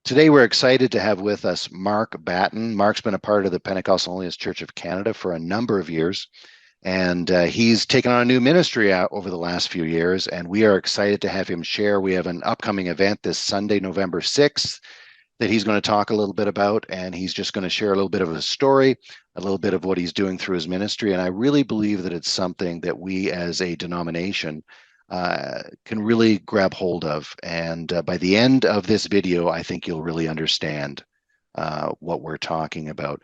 Today, we're excited to have with us Mark Batten. Mark's been a part of the Pentecostal Holiness Church of Canada for a number of years, and he's taken on a new ministry over the last few years, and we are excited to have him share. We have an upcoming event this Sunday, November 6th, that he's going to talk a little bit about, and he's just going to share a little bit of his story, a little bit of what he's doing through his ministry, and I really believe that it's something that we as a denomination can really grab hold of. And by the end of this video, I think you'll really understand what we're talking about.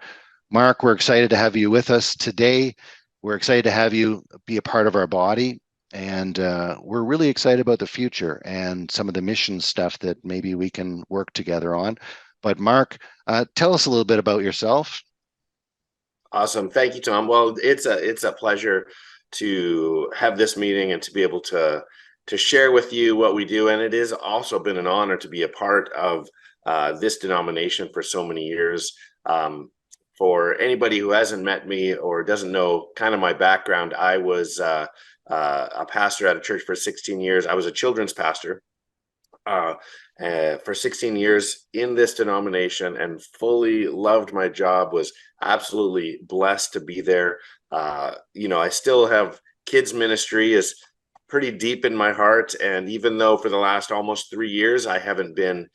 Mark, we're excited to have you with us today. We're excited to have you be a part of our body. And we're really excited about the future and some of the mission stuff that maybe we can work together on. But Mark, tell us a little bit about yourself. Awesome. Thank you, Tom. Well, it's a pleasure to have this meeting and to be able to share with you what we do. And it has also been an honor to be a part of this denomination for so many years. For anybody who hasn't met me or doesn't know kind of my background, I was a pastor at a church for 16 years. I was a children's pastor for 16 years in this denomination and fully loved my job, was absolutely blessed to be there. I still have kids ministry is pretty deep in my heart. And even though for the last almost 3 years, I haven't been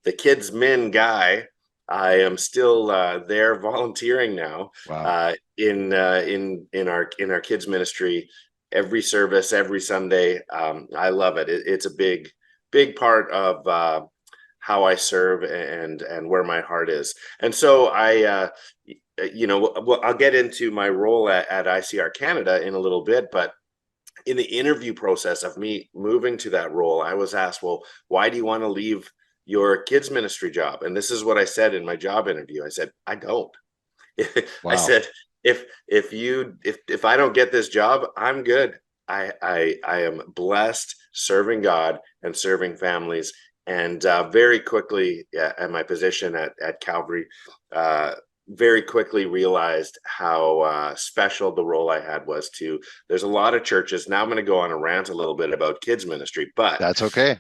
the kids min guy, I am still there volunteering now. Wow. In our kids ministry, every service, every Sunday. I love it. It's a big part of how I serve and where my heart is. And so I'll get into my role at ICR Canada in a little bit, but in the interview process of me moving to that role, I was asked, well, why do you want to leave your kids ministry job? And this is what I said in my job interview. I said, I don't. Wow. I said, if I don't get this job, I'm good. I am blessed serving God and serving families. And very quickly at my position at Calvary, very quickly realized how special the role I had was too. There's a lot of churches. Now I'm going to go on a rant a little bit about kids ministry, but that's okay.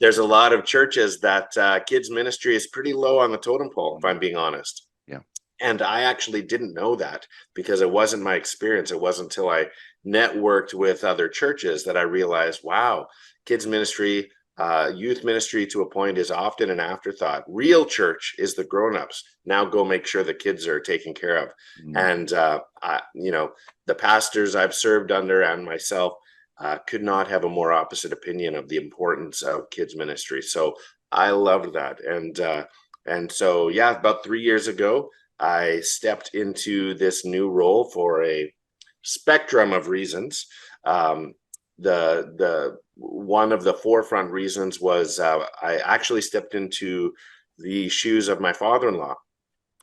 There's a lot of churches that kids ministry is pretty low on the totem pole, if I'm being honest. Yeah. And I actually didn't know that because it wasn't my experience. It wasn't until I networked with other churches that I realized, wow, kids ministry, youth ministry to a point is often an afterthought. Real church is the grown-ups. Now go make sure the kids are taken care of. And the pastors I've served under and myself could not have a more opposite opinion of the importance of kids ministry. So I loved that. And so, yeah, about 3 years ago, I stepped into this new role for a spectrum of reasons. The one of the forefront reasons was I actually stepped into the shoes of my father-in-law,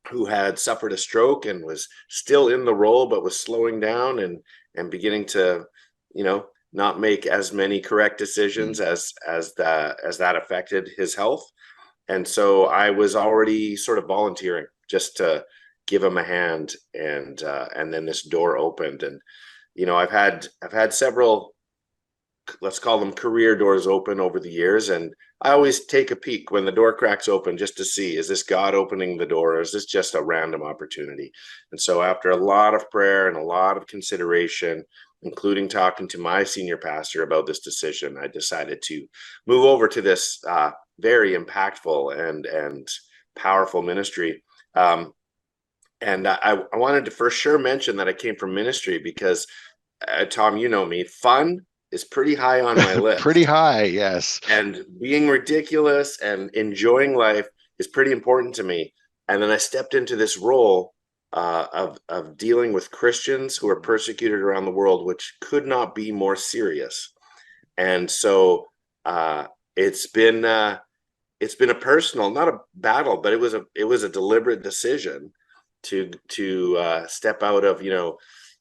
who had suffered a stroke and was still in the role, but was slowing down and beginning to, not make as many correct decisions as that affected his health. And so I was already sort of volunteering just to give him a hand, and then this door opened. And I've had several, let's call them career doors, open over the years, and I always take a peek when the door cracks open just to see, is this God opening the door, or is this just a random opportunity? And so after a lot of prayer and a lot of consideration, including talking to my senior pastor about this decision, I decided to move over to this very impactful and powerful ministry. And I wanted to for sure mention that I came from ministry because, Tom, you know me, fun is pretty high on my list. Pretty high, yes. And being ridiculous and enjoying life is pretty important to me. And then I stepped into this role of dealing with Christians who are persecuted around the world, which could not be more serious. And so it's been a personal, not a battle, but it was a deliberate decision to step out of,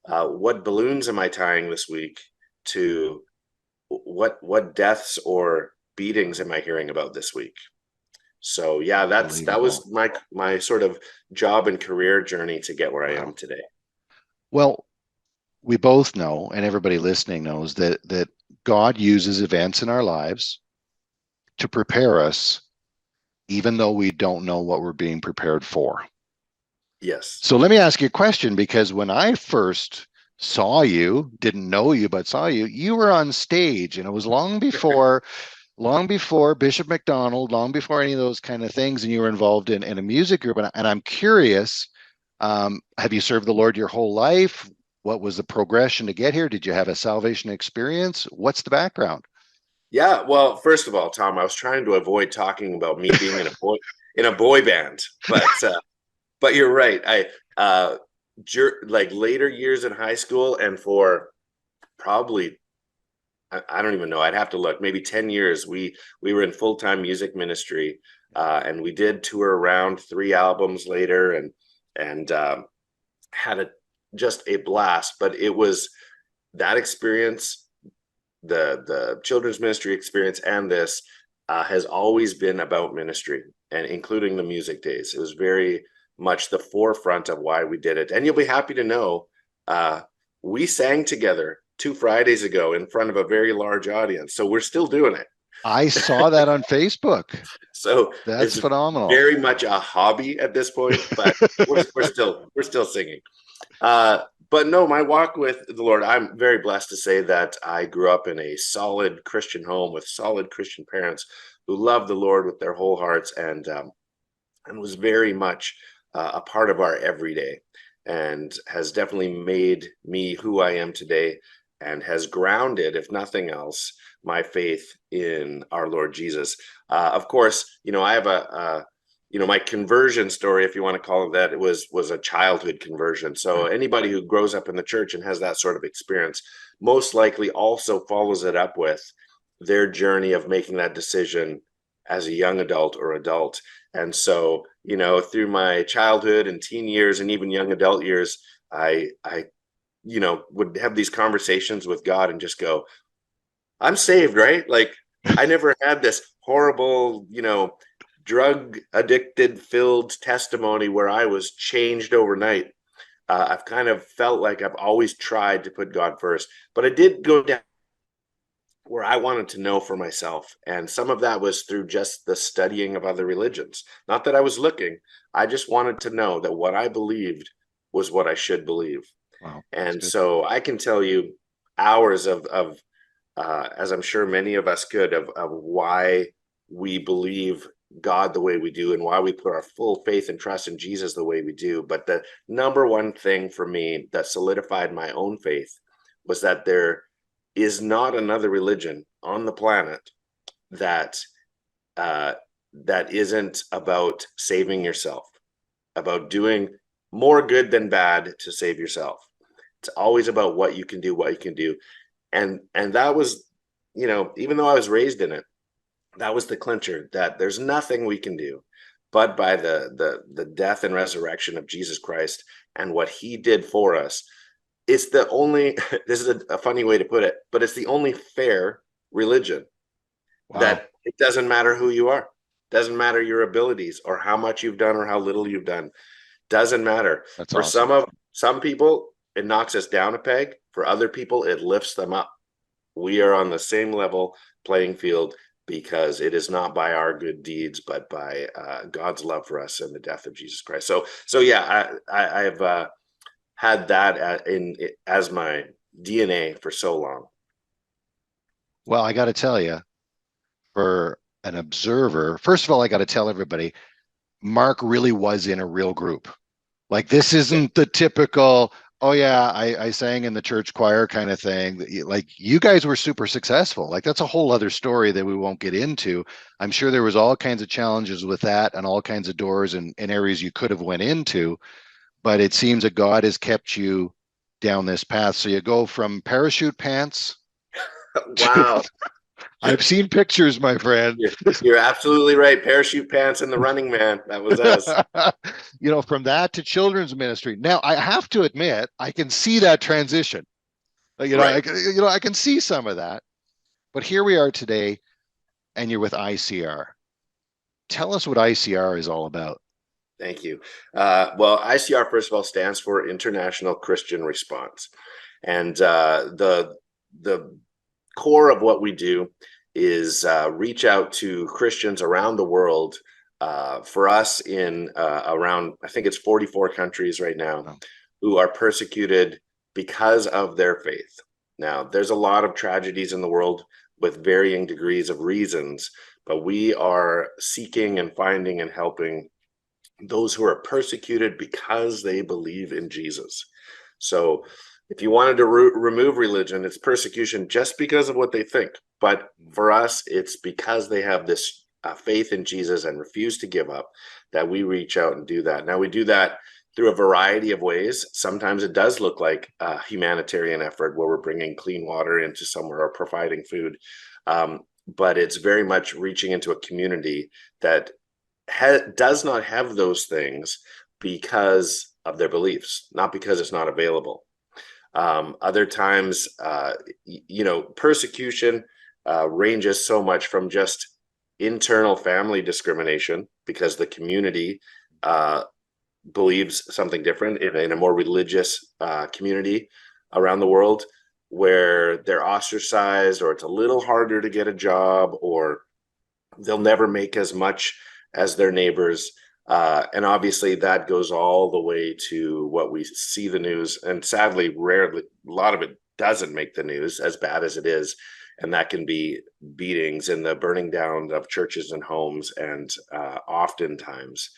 what balloons am I tying this week, to what deaths or beatings am I hearing about this week. So yeah, that was my sort of job and career journey to get where I am today. Well, we both know, and everybody listening knows, that God uses events in our lives to prepare us even though we don't know what we're being prepared for. Yes. So let me ask you a question, because when I first saw you, didn't know you, but saw you, you were on stage, and it was long before Bishop McDonald, long before any of those kind of things, and you were involved in a music group. And I'm curious, have you served the Lord your whole life? What was the progression to get here? Did you have a salvation experience? What's the background? Yeah. Well, first of all, Tom, I was trying to avoid talking about me being in a boy band, but you're right. Like later years in high school and for probably I don't even know. I'd have to look. Maybe 10 years. We were in full-time music ministry, and we did tour around 3 albums later, and had just a blast. But it was that experience, the children's ministry experience, and this has always been about ministry, and including the music days. It was very much the forefront of why we did it. And you'll be happy to know, we sang together 2 Fridays ago in front of a very large audience. So we're still doing it. I saw that on Facebook. So That's it's phenomenal. very much a hobby at this point, but we're still singing. But no, my walk with the Lord, I'm very blessed to say that I grew up in a solid Christian home with solid Christian parents who loved the Lord with their whole hearts, and was very much a part of our everyday, and has definitely made me who I am today, and has grounded, if nothing else, my faith in our Lord Jesus. Of course, I have my conversion story, if you want to call it that, it was a childhood conversion. So anybody who grows up in the church and has that sort of experience most likely also follows it up with their journey of making that decision as a young adult or adult. And so, through my childhood and teen years and even young adult years, I would have these conversations with God and just go, I'm saved, right? Like, I never had this horrible, drug addicted filled testimony where I was changed overnight. I've kind of felt like I've always tried to put God first, but I did go down where I wanted to know for myself. And some of that was through just the studying of other religions. Not that I was looking, I just wanted to know that what I believed was what I should believe. Wow, that's And good. so I can tell you hours of as I'm sure many of us could, of why we believe God the way we do, and why we put our full faith and trust in Jesus the way we do. But the number one thing for me that solidified my own faith was that there is not another religion on the planet that uh, that isn't about saving yourself, about doing more good than bad to save yourself. It's always about what you can do, and that was, even though I was raised in it, that was the clincher, that there's nothing we can do but by the death and resurrection of Jesus Christ and what he did for us. It's the only this is a funny way to put it, but it's the only fair religion, Wow, that it doesn't matter who you are, doesn't matter your abilities or how much you've done or how little you've done, doesn't matter. that's For awesome. some people it knocks us down a peg, for other people it lifts them up. We are on the same level playing field, because it is not by our good deeds, but by God's love for us and the death of Jesus Christ. So yeah, I've had that as my DNA for so long. Well, I got to tell you, for an observer, first of all, I got to tell everybody, Mark really was in a real group. Like, this Yeah. isn't the typical, oh yeah, I sang in the church choir kind of thing. Like, you guys were super successful. Like, that's a whole other story that we won't get into. I'm sure there was all kinds of challenges with that, and all kinds of doors and areas you could have went into, but it seems that God has kept you down this path. So you go from parachute pants to, Wow. I've seen pictures, my friend. You're absolutely right. Parachute pants and the Running Man. That was us. From that to children's ministry. Now, I have to admit, I can see that transition. Right. I can see some of that. But here we are today, and you're with ICR. Tell us what ICR is all about. Thank you. Well, ICR, first of all, stands for International Christian Response. And the core of what we do is reach out to Christians around the world for us in around, I think it's 44 countries right now, Oh, who are persecuted because of their faith. Now, there's a lot of tragedies in the world with varying degrees of reasons, but we are seeking and finding and helping those who are persecuted because they believe in Jesus. So if you wanted to remove religion, it's persecution just because of what they think. But for us, it's because they have this faith in Jesus and refuse to give up that we reach out and do that. Now, we do that through a variety of ways. Sometimes it does look like a humanitarian effort where we're bringing clean water into somewhere or providing food. But it's very much reaching into a community that does not have those things because of their beliefs, not because it's not available. Other times, persecution ranges so much from just internal family discrimination because the community believes something different in a more religious community around the world, where they're ostracized, or it's a little harder to get a job, or they'll never make as much as their neighbors. And obviously that goes all the way to what we see the news. And sadly, rarely, a lot of it doesn't make the news, as bad as it is. And that can be beatings and the burning down of churches and homes. And oftentimes,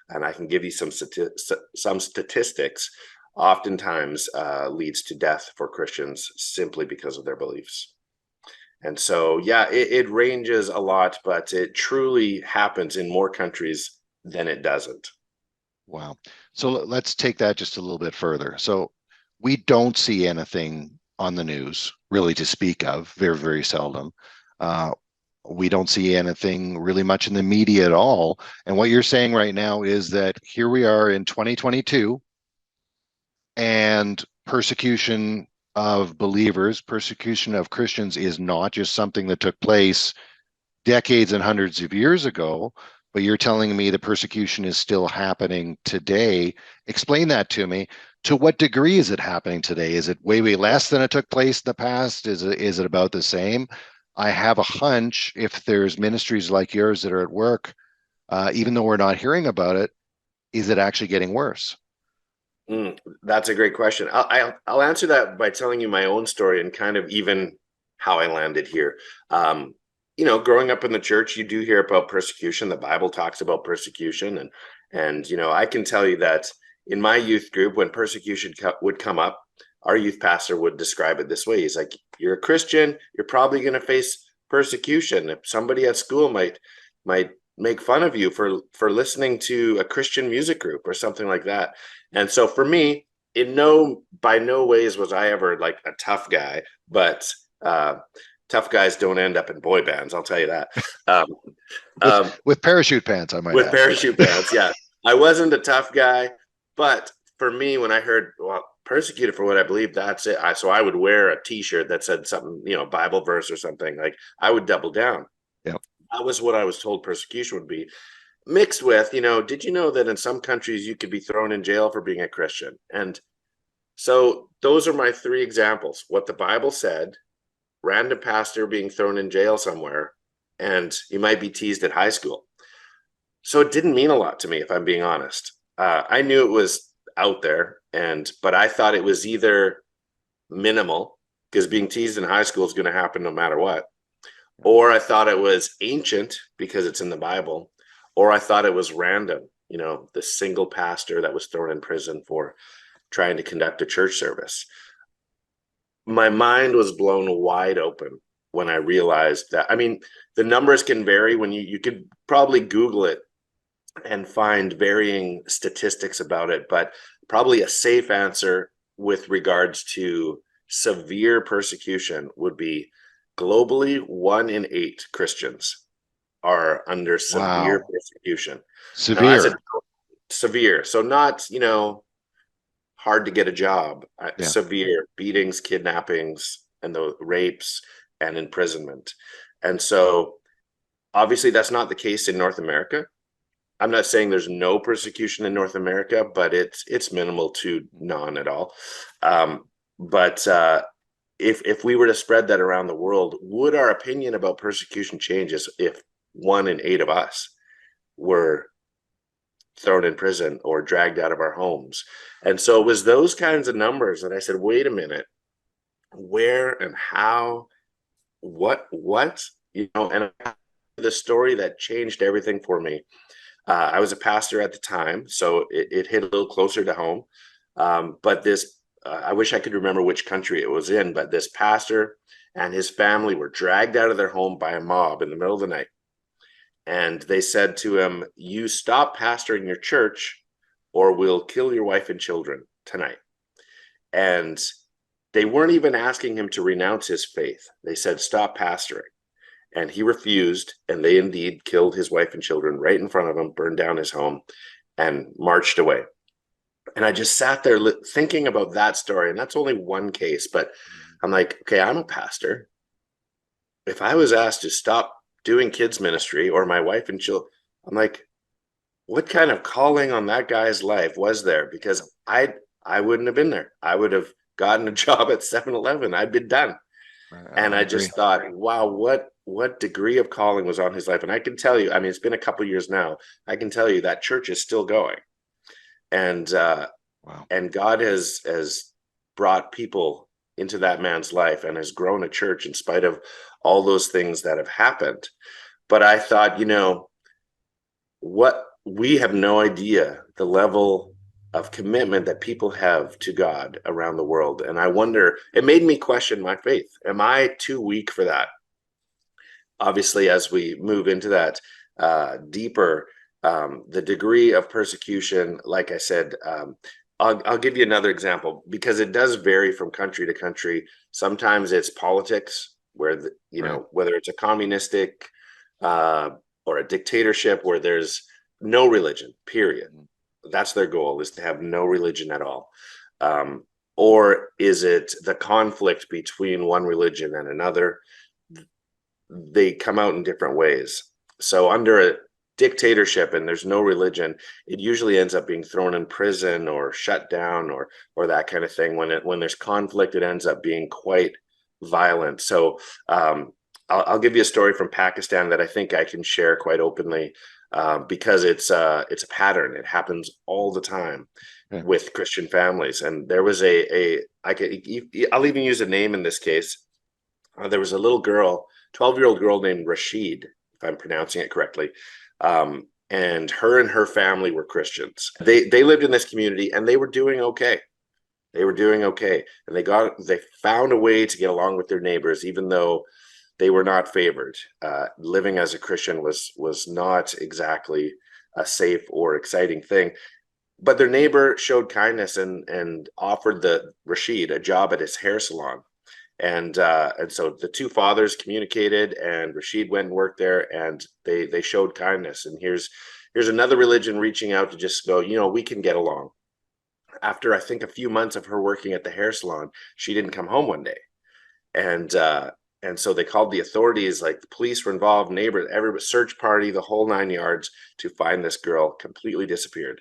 and I can give you some statistics, oftentimes leads to death for Christians simply because of their beliefs. And so, yeah, it ranges a lot, but it truly happens in more countries than it doesn't. wow. So let's take that just a little bit further. So we don't see anything on the news really to speak of, very, very seldom. Uh, we don't see anything really much in the media at all. And what you're saying right now is that here we are in 2022, and persecution of believers, persecution of Christians is not just something that took place decades and hundreds of years ago, but you're telling me the persecution is still happening today. Explain that to me. To what degree is it happening today? Is it way, way less than it took place in the past? Is it about the same? I have a hunch if there's ministries like yours that are at work, even though we're not hearing about it, is it actually getting worse? That's a great question. I'll answer that by telling you my own story and kind of even how I landed here. Growing up in the church, you do hear about persecution. The Bible talks about persecution, and I can tell you that in my youth group, when persecution would come up, our youth pastor would describe it this way. He's like, "You're a Christian, you're probably going to face persecution. If somebody at school might make fun of you for listening to a Christian music group or something like that." And so for me, by no ways was I ever like a tough guy, but tough guys don't end up in boy bands. I'll tell you that. Um, With um, with parachute pants, I might with add. parachute pants, yeah, I wasn't a tough guy, but for me, when I heard, well, persecuted for what I believe, that's it. So I would wear a T-shirt that said something, Bible verse or something. Like I would double down. Yeah. That was what I was told persecution would be, mixed with, did you know that in some countries you could be thrown in jail for being a Christian? And so those are my three examples: what the Bible said, random pastor being thrown in jail somewhere, and you might be teased at high school. So it didn't mean a lot to me, if I'm being honest. I knew it was out there, but I thought it was either minimal, because being teased in high school is going to happen no matter what, or I thought it was ancient because it's in the Bible, or I thought it was random, the single pastor that was thrown in prison for trying to conduct a church service. My mind was blown wide open when I realized that. I mean, the numbers can vary. When you could probably Google it and find varying statistics about it, but probably a safe answer with regards to severe persecution would be globally 1 in 8 Christians are under severe Wow. persecution. Now, that's a Severe. severe, so not, hard to get a job, Yeah. severe beatings, kidnappings, and the rapes and imprisonment. And so obviously that's not the case in North America. I'm not saying there's no persecution in North America, but it's minimal to none at all. But if we were to spread that around the world, would our opinion about persecution change if 1 in 8 of us were thrown in prison or dragged out of our homes. And so it was those kinds of numbers that I said, wait a minute, where and how, what, and the story that changed everything for me. I was a pastor at the time, so it hit a little closer to home. But I wish I could remember which country it was in, but this pastor and his family were dragged out of their home by a mob in the middle of the night. And they said to him, you stop pastoring your church or we'll kill your wife and children tonight. And they weren't even asking him to renounce his faith. They said, stop pastoring. And he refused, and they indeed killed his wife and children right in front of him, burned down his home, and marched away. And I just sat there thinking about that story. And that's only one case, but I'm like, okay, I'm a pastor. If I was asked to stop doing kids ministry or my wife and children, I'm like, what kind of calling on that guy's life was there? Because I wouldn't have been there. I would have gotten a job at 7-Eleven. I'd been done. And I just thought, wow, what degree of calling was on his life? And I can tell you, I mean, it's been a couple of years now. I can tell you that church is still going. And and God has brought people into that man's life and has grown a church in spite of all those things that have happened. But I thought, what we have no idea the level of commitment that people have to God around the world. And I wonder, it made me question my faith. Am I too weak for that? Obviously, as we move into that deeper, the degree of persecution, like I said, I'll give you another example because it does vary from country to country. Sometimes it's politics where, whether it's a communistic or a dictatorship where there's no religion, period. That's their goal, is to have no religion at all. Or is it the conflict between one religion and another? They come out in different ways. So under a dictatorship and there's no religion, it usually ends up being thrown in prison or shut down or that kind of thing. When there's conflict, it ends up being quite violent. So I'll give you a story from Pakistan that I think I can share quite openly. Because it's a pattern. It happens all the time with Christian families. And there was I'll even use a name in this case. There was a little girl, 12-year-old girl named Rashid, if I'm pronouncing it correctly. And her family were Christians. They lived in this community and they were doing okay. They were doing okay. And they found a way to get along with their neighbors, even though they were not favored. Living as a Christian was not exactly a safe or exciting thing. But their neighbor showed kindness and offered Rashid a job at his hair salon. And so the two fathers communicated, and Rashid went and worked there, and they showed kindness. And here's another religion reaching out to just go, we can get along. After I think a few months of her working at the hair salon, she didn't come home one day. And so they called the authorities, like the police were involved, neighbors, every search party, the whole 9 yards to find this girl. Completely disappeared.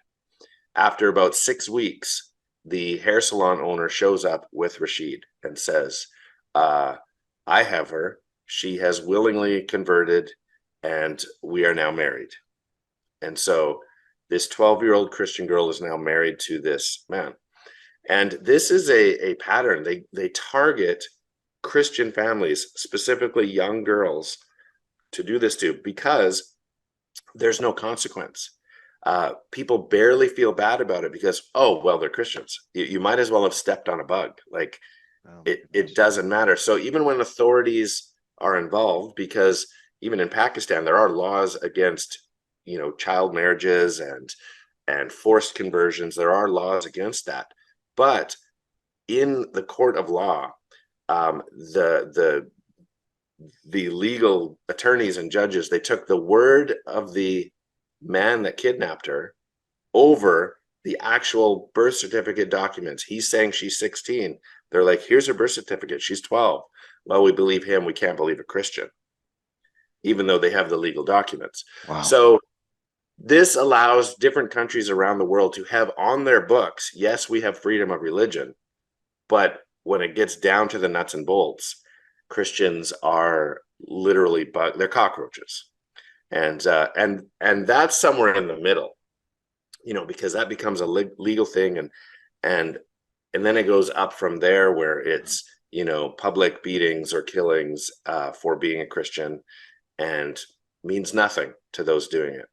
After about 6 weeks, the hair salon owner shows up with Rashid and says, I have her. She has willingly converted and we are now married. And so this 12-year-old Christian girl is now married to this man. And this is a pattern. They target Christian families, specifically young girls, to do this to because there's no consequence. People barely feel bad about it because, oh, well, they're Christians. You might as well have stepped on a bug. Like it doesn't matter. So even when authorities are involved, because even in Pakistan, there are laws against, child marriages and forced conversions. There are laws against that. But in the court of law, the legal attorneys and judges, they took the word of the man that kidnapped her over the actual birth certificate documents. He's saying she's 16. They're like, here's her birth certificate. She's 12. Well, we believe him. We can't believe a Christian, even though they have the legal documents. Wow. So this allows different countries around the world to have on their books, yes, we have freedom of religion, but when it gets down to the nuts and bolts, Christians are literally they're cockroaches. And that's somewhere in the middle, because that becomes a legal thing, and then it goes up from there where it's public beatings or killings for being a Christian, and means nothing to those doing it.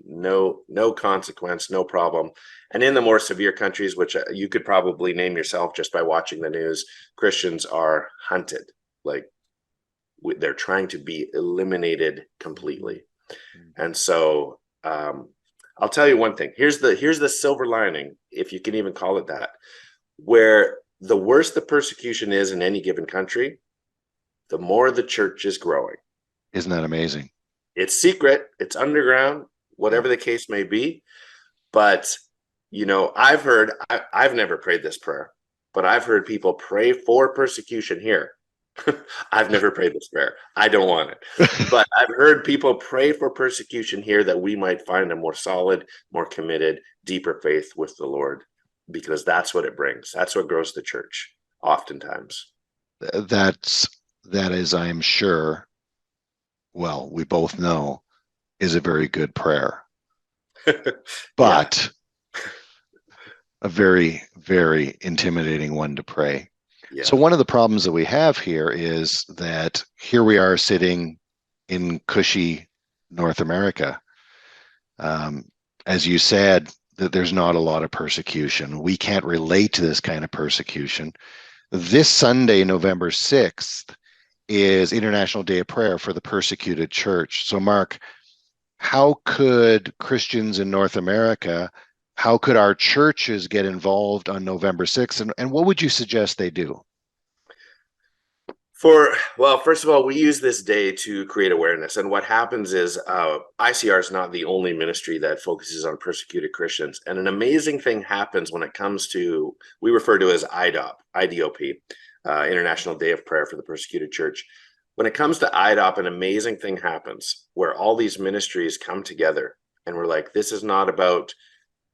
No consequence, no problem. And in the more severe countries, which you could probably name yourself just by watching the news, Christians are hunted. Like, they're trying to be eliminated completely. And so I'll tell you one thing. Here's the silver lining, if you can even call it that. Where the worse the persecution is in any given country, the more the church is growing. Isn't that amazing? It's secret, it's underground, whatever the case may be. But, I've never prayed this prayer, but I've heard people pray for persecution here. I've never prayed this prayer. I don't want it. But I've heard people pray for persecution here, that we might find a more solid, more committed, deeper faith with the Lord, because that's what it brings. That's what grows the church oftentimes. That is, I'm sure, well, we both know, is a very good prayer. But a very, very intimidating one to pray. Yeah. So one of the problems that we have here is that here we are sitting in cushy North America. As you said, that there's not a lot of persecution. We can't relate to this kind of persecution. This Sunday, November 6th, is International Day of Prayer for the Persecuted Church. So Mark, how could Christians in North America, how could our churches get involved on November 6th? And what would you suggest they do? Well, first of all, we use this day to create awareness. And what happens is ICR is not the only ministry that focuses on persecuted Christians. And an amazing thing happens when it comes to, we refer to as IDOP, International Day of Prayer for the Persecuted Church. When it comes to IDOP, an amazing thing happens where all these ministries come together, and we're like, this is not about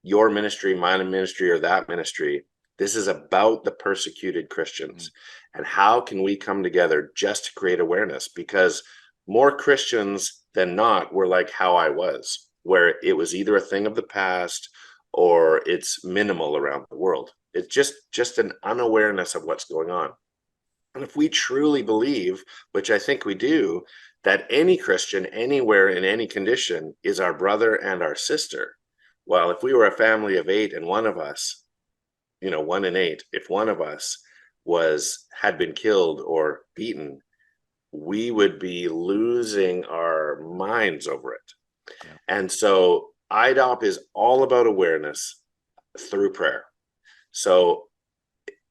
your ministry, my ministry, or that ministry. This is about the persecuted Christians. And how can we come together just to create awareness? Because more Christians than not were like how I was, where it was either a thing of the past or it's minimal around the world. It's just an unawareness of what's going on. And if we truly believe, which I think we do, that any Christian anywhere in any condition is our brother and our sister, well, if we were a family of 8 and one of us, 1 in 8, if one of us had been killed or beaten, we would be losing our minds over it. Yeah. And so IDOP is all about awareness through prayer. So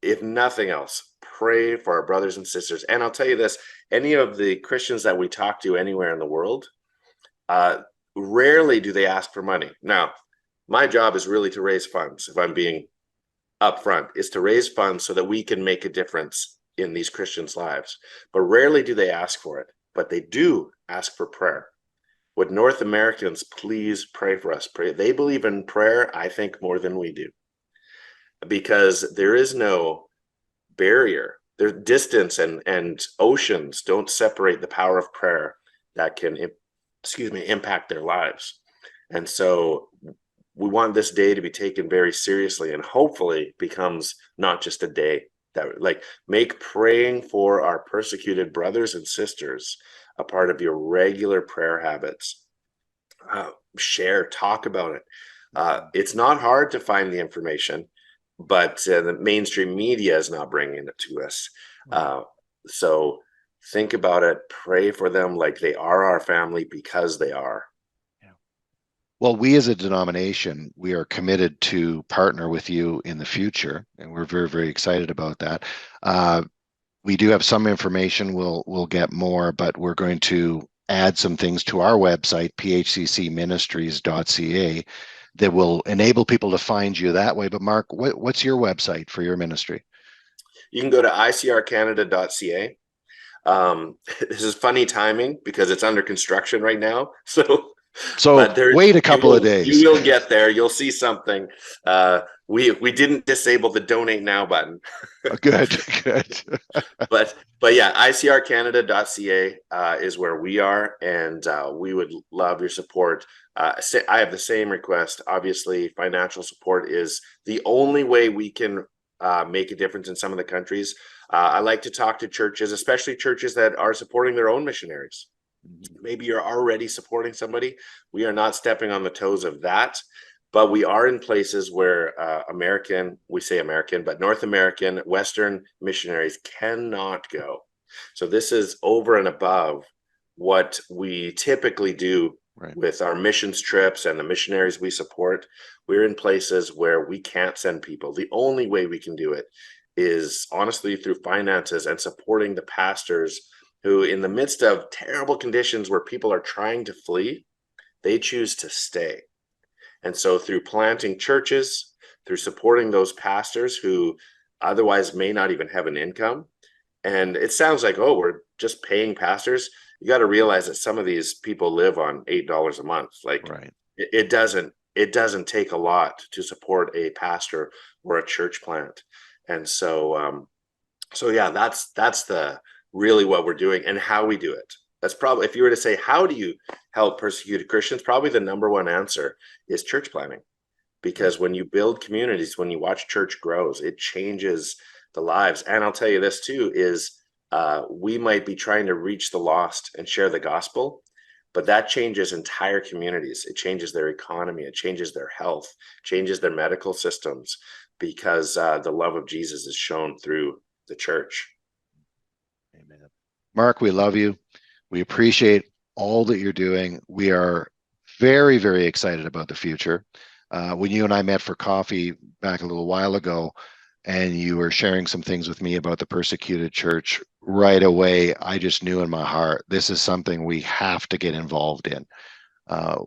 if nothing else, pray for our brothers and sisters. And I'll tell you this, any of the Christians that we talk to anywhere in the world, rarely do they ask for money. Now, my job is really to raise funds, if I'm being upfront, is to raise funds so that we can make a difference in these Christians' lives. But rarely do they ask for it, but they do ask for prayer. Would North Americans please pray for us? Pray. They believe in prayer, I think, more than we do, because there is no barrier. There's distance and oceans don't separate the power of prayer that can, impact their lives. And so we want this day to be taken very seriously, and hopefully becomes not just a day that, make praying for our persecuted brothers and sisters a part of your regular prayer habits. Talk about it. It's not hard to find the information, but the mainstream media is not bringing it to us. So think about it, pray for them like they are our family, because they are. Well, we as a denomination, we are committed to partner with you in the future, and we're very, very excited about that. We do have some information, we'll get more, but we're going to add some things to our website, phccministries.ca, that will enable people to find you that way. But Mark, what's your website for your ministry? You can go to icrcanada.ca. This is funny timing because it's under construction right now. So wait a couple of days. You will get there. You'll see something. we didn't disable the donate now button. Good, good. But yeah, icrcanada.ca is where we are, and we would love your support. I have the same request. Obviously, financial support is the only way we can make a difference in some of the countries. I like to talk to churches, especially churches that are supporting their own missionaries. Maybe you're already supporting somebody. We are not stepping on the toes of that, but we are in places where we say American, but North American, Western missionaries cannot go. So this is over and above what we typically do Right. with our missions trips and the missionaries we support. We're in places where we can't send people. The only way we can do it is honestly through finances and supporting the pastors who, in the midst of terrible conditions where people are trying to flee, they choose to stay. And so, through planting churches, through supporting those pastors who otherwise may not even have an income, and it sounds like, oh, we're just paying pastors. You got to realize that some of these people live on $8 a month. Like Right. it doesn't take a lot to support a pastor or a church plant. And so yeah, that's the really what we're doing and how we do it. That's probably, if you were to say, how do you help persecuted Christians, probably the number one answer is church planting. Right. Because when you build communities, when you watch church grows, it changes the lives. And I'll tell you this too, is we might be trying to reach the lost and share the gospel, but that changes entire communities. It changes their economy, it changes their health, changes their medical systems, because the love of Jesus is shown through the church. Amen. Mark, we love you. We appreciate all that you're doing. We are very, very excited about the future. When you and I met for coffee back a little while ago, and you were sharing some things with me about the persecuted church, right away, I just knew in my heart, this is something we have to get involved in.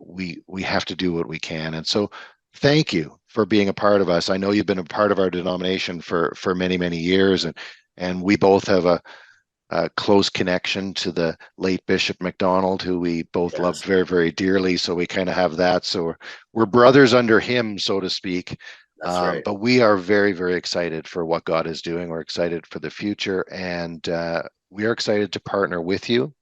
We have to do what we can. And so thank you for being a part of us. I know you've been a part of our denomination for many, many years, and we both have a close connection to the late Bishop MacDonald, who we both loved Yes, very, very dearly. So we kind of have that. So we're brothers under him, so to speak. that's right. But we are very, very excited for what God is doing. We're excited for the future, and we are excited to partner with you.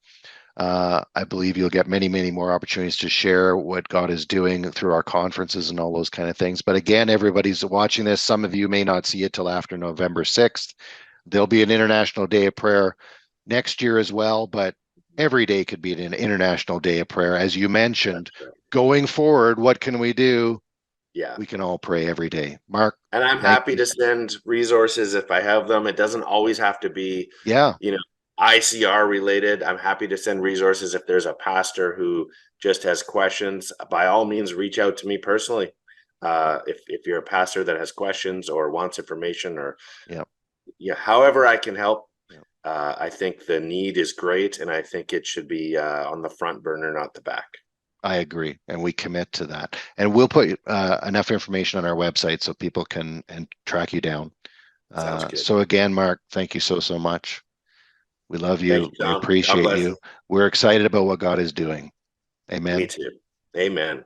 I believe you'll get many, many more opportunities to share what God is doing through our conferences and all those kind of things. But again, everybody's watching this. Some of you may not see it till after November 6th. There'll be an International Day of Prayer next year as well, but every day could be an International Day of Prayer. As you mentioned, That's right. going forward, what can we do? Yeah. We can all pray every day. Mark, And I'm thank happy you. to send resources if I have them. It doesn't always have to be, Yeah, you know, ICR related. I'm happy to send resources if there's a pastor who just has questions. By all means, reach out to me personally. If you're a pastor that has questions or wants information, or yeah, yeah, however I can help. yeah. I think the need is great, and I think it should be on the front burner, not the back. I agree, and we commit to that. And we'll put enough information on our website so people can and track you down. Sounds good. So again, Mark, thank you so, so much. We love Thank you, you. We Tom. God appreciate bless. you. We're excited about what God is doing. Me Amen. too. Amen.